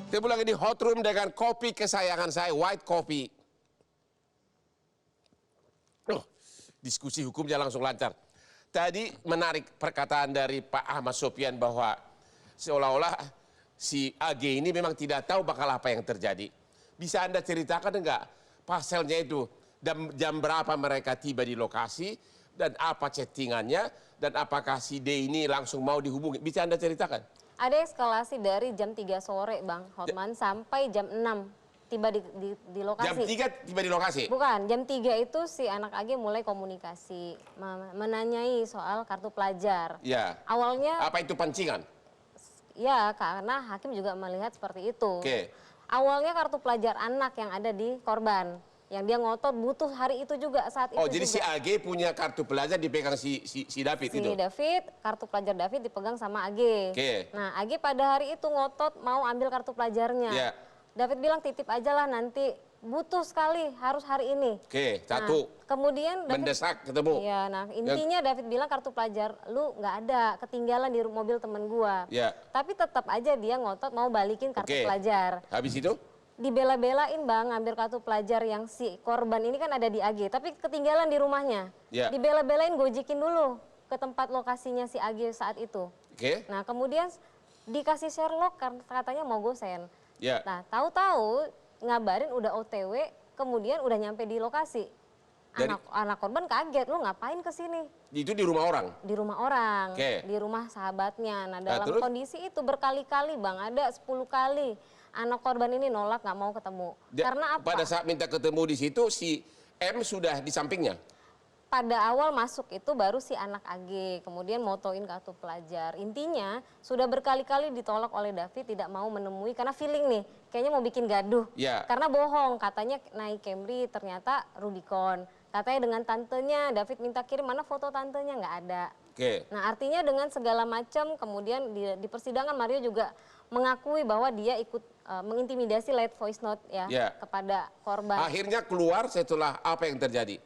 Kita lagi di hot room dengan kopi kesayangan saya, white coffee. Diskusi hukumnya langsung lancar. Tadi menarik perkataan dari Pak Ahmad Sofyan bahwa seolah-olah si AG ini memang tidak tahu bakal apa yang terjadi. Bisa Anda ceritakan enggak pasalnya itu dan jam berapa mereka tiba di lokasi dan apa chattingannya dan apakah si D ini langsung mau dihubungi? Bisa Anda ceritakan? Ada eskalasi dari jam 3 sore, Bang Hotman, sampai jam 6 tiba di lokasi. Jam 3 tiba di lokasi? Bukan, jam 3 itu si anak AG mulai komunikasi, menanyai soal kartu pelajar. Ya. Awalnya... Apa itu pancingan? Ya, karena hakim juga melihat seperti itu. Oke. Awalnya kartu pelajar anak yang ada di korban. Yang dia ngotot butuh hari itu juga, saat itu juga. Oh, jadi juga. si AG punya kartu pelajar dipegang si David itu? Si David, kartu pelajar David dipegang sama AG. Oke. Nah, AG pada hari itu ngotot mau ambil kartu pelajarnya. Ya. David bilang titip aja lah nanti, butuh sekali, harus hari ini. Oke, satu. Nah, kemudian David, mendesak ketemu. Iya, nah intinya David bilang kartu pelajar lu nggak ada, ketinggalan di mobil temen gua. Ya. Tapi tetap aja dia ngotot mau balikin kartu pelajar. Habis itu? Dibela-belain Bang, ngambil kartu pelajar yang si korban ini kan ada di AG, tapi ketinggalan di rumahnya. Ya. Dibela-belain gojekin dulu ke tempat lokasinya si AG saat itu. Oke. Nah kemudian dikasih Sherlock katanya mau gosen. Ya. Nah tahu-tahu ngabarin udah OTW, kemudian udah nyampe di lokasi. Anak korban kaget, lu ngapain kesini? Itu di rumah orang? Di rumah orang, di rumah sahabatnya. Nah dalam kondisi itu berkali-kali Bang, ada 10 kali. Anak korban ini nolak, nggak mau ketemu. Karena apa? Pada saat minta ketemu di situ, si M sudah di sampingnya? Pada awal masuk itu baru si anak AG, kemudian motoin kartu pelajar. Intinya sudah berkali-kali ditolak oleh David, tidak mau menemui karena feeling nih, kayaknya mau bikin gaduh. Ya. Karena bohong, katanya naik Camry, ternyata Rubicon. Katanya dengan tantenya, David minta kirim, mana foto tantenya, nggak ada. Oke. Nah artinya dengan segala macam, kemudian di persidangan Mario juga mengakui bahwa dia ikut mengintimidasi lewat voice note ya kepada korban. Akhirnya keluar setelah apa yang terjadi?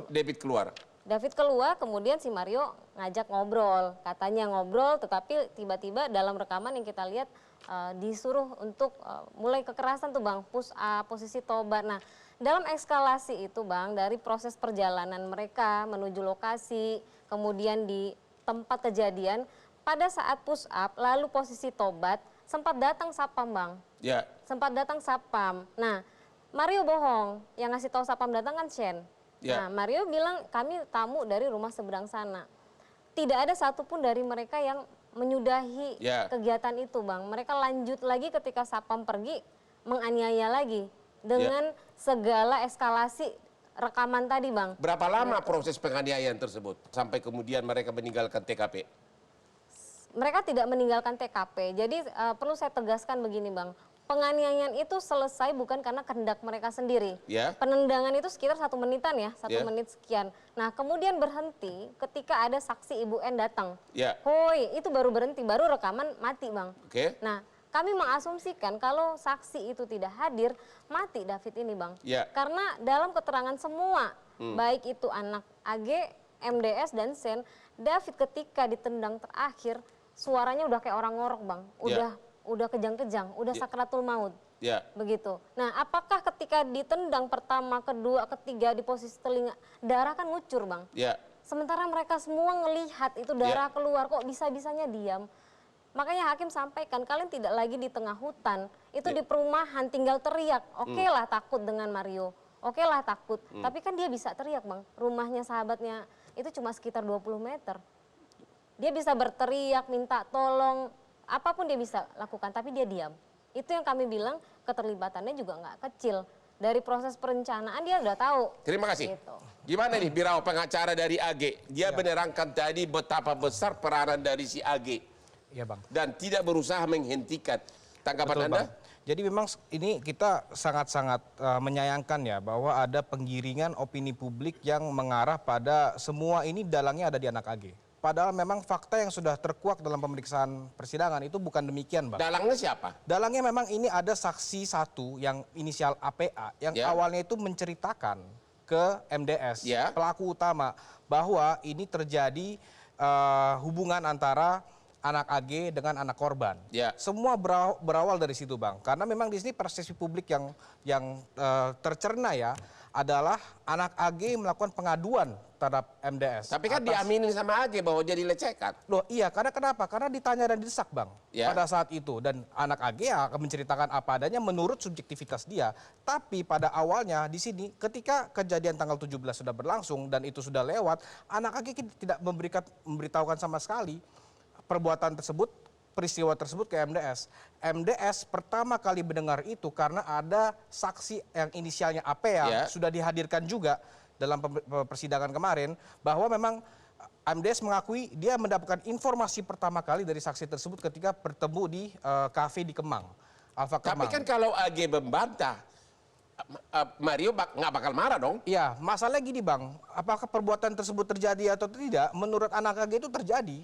David keluar. David keluar, kemudian si Mario ngajak ngobrol. Katanya ngobrol, tetapi tiba-tiba dalam rekaman yang kita lihat disuruh untuk mulai kekerasan tuh Bang, push up, posisi tobat. Nah dalam eskalasi itu Bang, dari proses perjalanan mereka menuju lokasi, kemudian di tempat kejadian, pada saat push up, lalu posisi tobat, sempat datang Sapam Bang. Ya. Sempat datang Sapam. Nah, Mario bohong. Yang ngasih tahu Sapam datang kan Shen. Ya. Nah, Mario bilang kami tamu dari rumah seberang sana. Tidak ada satupun dari mereka yang menyudahi kegiatan itu Bang. Mereka lanjut lagi ketika Sapam pergi, menganiaya lagi. Dengan segala eskalasi rekaman tadi Bang. Berapa lama proses penganiayaan tersebut? Sampai kemudian mereka meninggalkan TKP? Mereka tidak meninggalkan TKP, jadi perlu saya tegaskan begini Bang, penganiayaan itu selesai bukan karena kehendak mereka sendiri. Penendangan itu sekitar 1 menitan ya, 1 menit sekian. Nah kemudian berhenti ketika ada saksi Ibu N datang. Hoi, itu baru berhenti, baru rekaman mati Bang. Nah kami mengasumsikan kalau saksi itu tidak hadir, mati David ini Bang. Karena dalam keterangan semua, baik itu anak AG, MDS dan Sen, David ketika ditendang terakhir, suaranya udah kayak orang ngorok Bang, udah kejang-kejang, udah sakratul maut, begitu. Nah, apakah ketika ditendang pertama, kedua, ketiga di posisi telinga, darah kan ngucur Bang. Sementara mereka semua ngelihat itu darah keluar, kok bisa-bisanya diam. Makanya hakim sampaikan, kalian tidak lagi di tengah hutan, itu di perumahan tinggal teriak, oke lah takut dengan Mario, oke lah takut. Tapi kan dia bisa teriak Bang, rumahnya sahabatnya itu cuma sekitar 20 meter. Dia bisa berteriak, minta tolong, apapun dia bisa lakukan, tapi dia diam. Itu yang kami bilang keterlibatannya juga nggak kecil. Dari proses perencanaan dia udah tahu. Terima kasih. Gitu. Gimana nih Birao, pengacara dari AG? Dia menerangkan tadi betapa besar peranan dari si AG. Iya Bang. Dan tidak berusaha menghentikan. Tanggapan Betul, Anda? Bang. Jadi memang ini kita sangat-sangat menyayangkan ya bahwa ada penggiringan opini publik yang mengarah pada semua ini dalangnya ada di anak AG. Padahal memang fakta yang sudah terkuak dalam pemeriksaan persidangan itu bukan demikian Bang. Dalangnya siapa? Dalangnya memang ini ada saksi satu yang inisial APA yang awalnya itu menceritakan ke MDS, pelaku utama, bahwa ini terjadi hubungan antara anak AG dengan anak korban. Ya. Semua berawal dari situ, Bang. Karena memang di sini persepsi publik yang tercerna ya adalah anak AG melakukan pengaduan terhadap MDS. Tapi kan diaminin sama AG bahwa jadi lecehkan. Loh iya, karena kenapa? Karena ditanya dan didesak, Bang, pada saat itu. Dan anak AG ya akan menceritakan apa adanya menurut subjektivitas dia. Tapi pada awalnya di sini ketika kejadian tanggal 17 sudah berlangsung dan itu sudah lewat, anak AG tidak memberitahukan sama sekali perbuatan tersebut, peristiwa tersebut ke MDS. MDS pertama kali mendengar itu karena ada saksi yang inisialnya AP yang sudah dihadirkan juga dalam persidangan kemarin, bahwa memang MDS mengakui dia mendapatkan informasi pertama kali dari saksi tersebut ketika bertemu di kafe di Kemang, Alfa Kemang. Tapi kan kalau AG membantah, Mario nggak bakal marah dong? Iya, masalahnya gini, Bang, apakah perbuatan tersebut terjadi atau tidak? Menurut anak AG itu terjadi.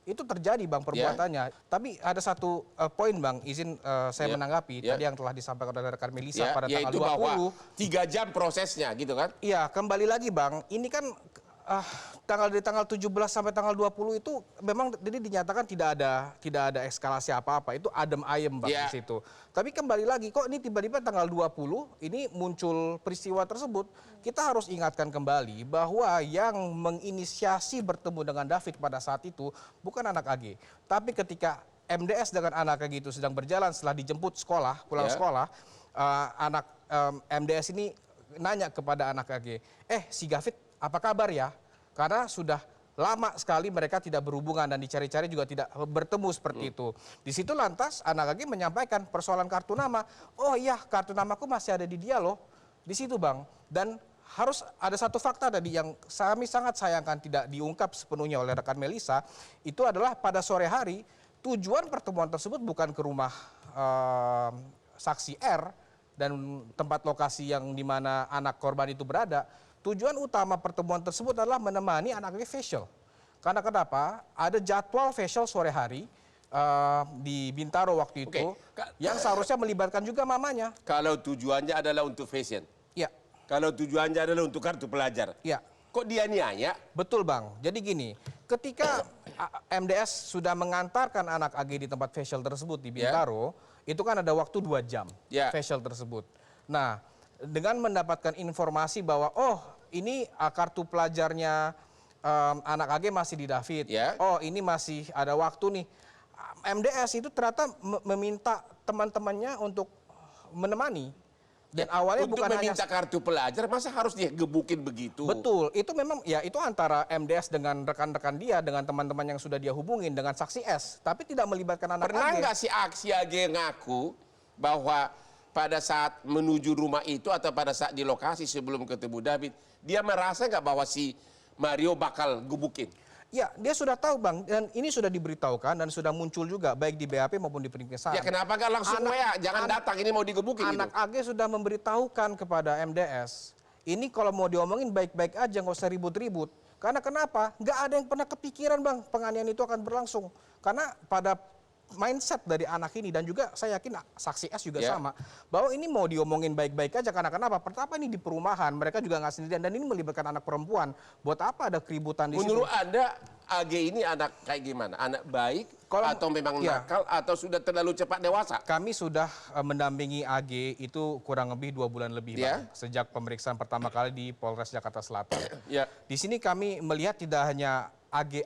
Itu terjadi, Bang, perbuatannya. Tapi ada satu poin, Bang, izin saya menanggapi tadi yang telah disampaikan oleh rekan Melisa pada tanggal 20. Bahwa 3 jam prosesnya gitu kan? Iya, kembali lagi, Bang, ini kan dari tanggal 17 sampai tanggal 20 itu memang jadi dinyatakan tidak ada eskalasi apa-apa. Itu adem ayem, Bang, di situ. Tapi kembali lagi, kok ini tiba-tiba tanggal 20 ini muncul peristiwa tersebut. Kita harus ingatkan kembali bahwa yang menginisiasi bertemu dengan David pada saat itu bukan anak AG. Tapi ketika MDS dengan anak AG itu sedang berjalan setelah dijemput sekolah, pulang sekolah, anak MDS ini nanya kepada anak AG, si David apa kabar ya? Karena sudah lama sekali mereka tidak berhubungan dan dicari-cari juga tidak bertemu seperti itu. Di situ lantas anak AG menyampaikan persoalan kartu nama. Oh iya, kartu namaku masih ada di dia loh. Di situ, Bang. Dan harus ada satu fakta tadi yang kami sangat sayangkan tidak diungkap sepenuhnya oleh rekan Melisa. Itu adalah pada sore hari tujuan pertemuan tersebut bukan ke rumah saksi R dan tempat lokasi yang dimana anak korban itu berada. Tujuan utama pertemuan tersebut adalah menemani anak AG facial. Karena kenapa? Ada jadwal facial sore hari di Bintaro waktu itu yang seharusnya melibatkan juga mamanya. Kalau tujuannya adalah untuk fashion. Iya. Kalau tujuannya adalah untuk kartu pelajar. Iya. Kok dia nanya? Betul, Bang. Jadi gini, ketika MDS sudah mengantarkan anak AG di tempat facial tersebut di Bintaro, itu kan ada waktu 2 jam facial tersebut. Nah, dengan mendapatkan informasi bahwa ini kartu pelajarnya anak AG masih di David. Oh, ini masih ada waktu nih. MDS itu ternyata meminta teman-temannya untuk menemani. Dan awalnya untuk bukan meminta kartu pelajar, masa harus digebukin begitu? Betul, itu memang ya itu antara MDS dengan rekan-rekan dia, dengan teman-teman yang sudah dia hubungin, dengan saksi S. Tapi tidak melibatkan anak AG. Pernah nggak si aksi AG ngaku bahwa pada saat menuju rumah itu atau pada saat di lokasi sebelum ketemu David, dia merasa nggak bahwa si Mario bakal gebukin? Ya, dia sudah tahu, Bang, dan ini sudah diberitahukan dan sudah muncul juga baik di BAP maupun di pemeriksaan. Ya kenapa nggak langsung WA, jangan datang, ini mau digebukin. Anak AG sudah memberitahukan kepada MDS, ini kalau mau diomongin baik-baik aja, nggak usah ribut-ribut. Karena kenapa? Nggak ada yang pernah kepikiran, Bang, penganiayaan itu akan berlangsung. Karena pada mindset dari anak ini dan juga saya yakin saksi S juga sama, bahwa ini mau diomongin baik-baik aja. Karena kenapa? Pertama ini di perumahan, mereka juga nggak sendirian dan ini melibatkan anak perempuan. Buat apa ada keributan di situ? Menurut Anda AG ini anak kayak gimana? Anak baik atau memang nakal atau sudah terlalu cepat dewasa? Kami sudah mendampingi AG itu kurang lebih 2 bulan lebih, Bang, sejak pemeriksaan pertama kali di Polres Jakarta Selatan. Di sini kami melihat tidak hanya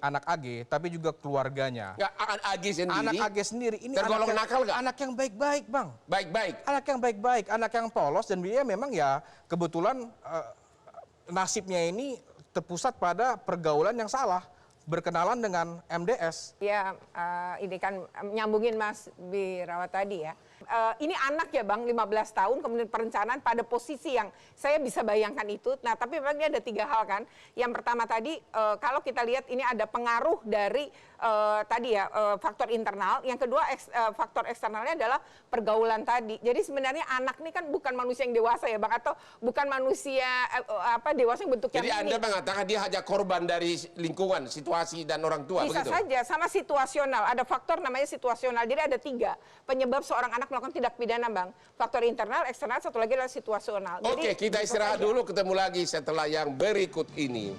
anak AG, tapi juga keluarganya. Anak AG sendiri ini tergolong nakal nggak? Anak yang baik-baik, Bang. Baik-baik. Anak yang baik-baik, anak yang polos dan dia memang ya kebetulan nasibnya ini terpusat pada pergaulan yang salah. Berkenalan dengan MDS. Ya, ini kan nyambungin Mas Birawat tadi ya. Ini anak ya, Bang, 15 tahun, kemudian perencanaan pada posisi yang saya bisa bayangkan itu. Nah, tapi memang ini ada 3 hal kan. Yang pertama tadi, kalau kita lihat ini ada pengaruh dari faktor internal. Yang kedua, faktor eksternalnya adalah pergaulan tadi. Jadi sebenarnya anak ini kan bukan manusia yang dewasa ya, Bang, atau bukan manusia dewasa yang bentuknya. Jadi Anda mengatakan dia hanya korban dari lingkungan, situasi dan orang tua, bisa begitu? Saja, sama situasional. Ada faktor namanya situasional. Jadi ada 3 penyebab seorang anak melakukan tindak pidana, Bang. Faktor internal, eksternal, satu lagi adalah situasional. Oke, kita istirahat dulu, ketemu lagi setelah yang berikut ini.